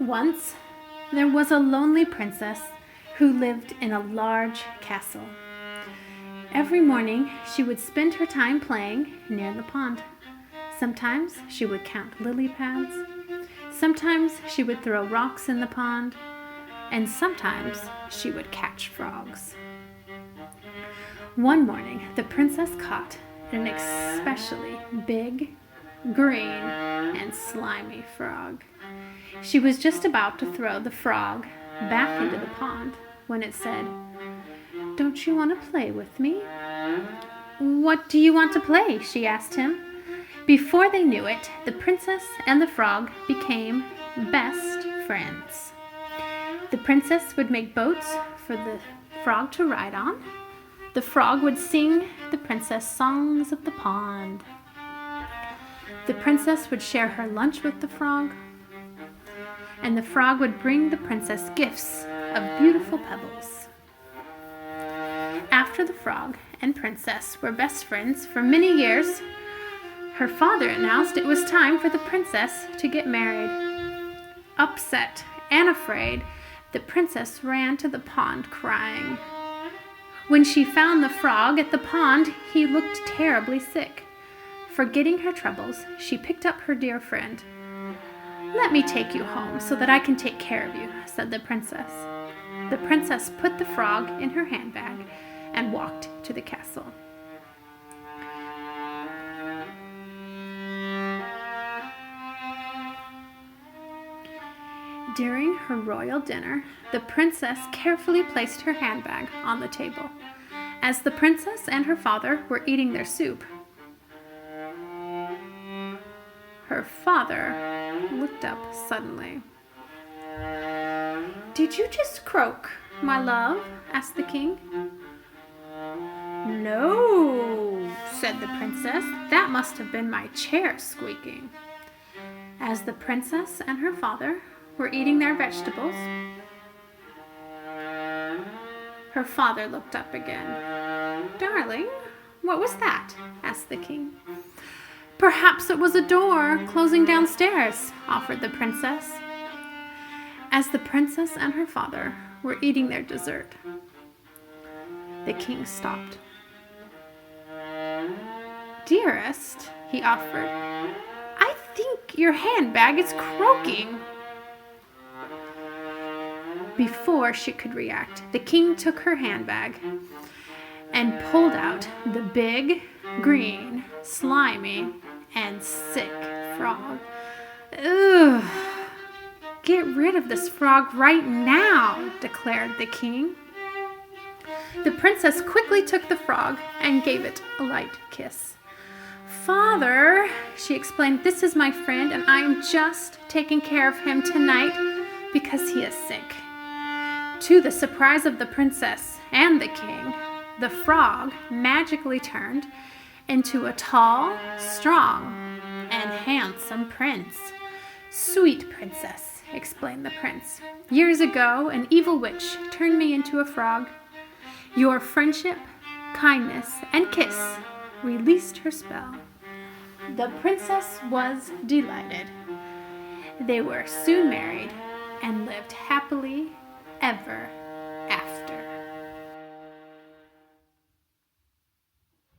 Once, there was a lonely princess who lived in a large castle. Every morning, she would spend her time playing near the pond. Sometimes she would count lily pads. Sometimes she would throw rocks in the pond. And sometimes she would catch frogs. One morning, the princess caught an especially big, green, and slimy frog. She was just about to throw the frog back into the pond when it said, "Don't you want to play with me?" "What do you want to play?" she asked him. Before they knew it, the princess and the frog became best friends. The princess would make boats for the frog to ride on. The frog would sing the princess songs of the pond. The princess would share her lunch with the frog, and the frog would bring the princess gifts of beautiful pebbles. After the frog and princess were best friends for many years, her father announced it was time for the princess to get married. Upset and afraid, the princess ran to the pond crying. When she found the frog at the pond, he looked terribly sick. Forgetting her troubles, she picked up her dear friend. "Let me take you home so that I can take care of you," said the princess. The princess put the frog in her handbag and walked to the castle. During her royal dinner, the princess carefully placed her handbag on the table. As the princess and her father were eating their soup, her father looked up suddenly. "Did you just croak, my love?" asked the king. "No," said the princess. "That must have been my chair squeaking." As the princess and her father were eating their vegetables, her father looked up again. "Darling, what was that?" asked the king. "Perhaps it was a door closing downstairs," offered the princess. As the princess and her father were eating their dessert, the king stopped. "Dearest," he offered, "I think your handbag is croaking." Before she could react, the king took her handbag and pulled out the big, green, slimy, and sick frog. "Ugh! Get rid of this frog right now," declared the king. The princess quickly took the frog and gave it a light kiss. "Father," she explained, "this is my friend, and I am just taking care of him tonight because he is sick." To the surprise of the princess and the king, the frog magically turned into a tall, strong, and handsome prince. "Sweet princess," explained the prince, "years ago an evil witch turned me into a frog. Your friendship, kindness, and kiss released her spell." The princess was delighted. They were soon married and lived happily ever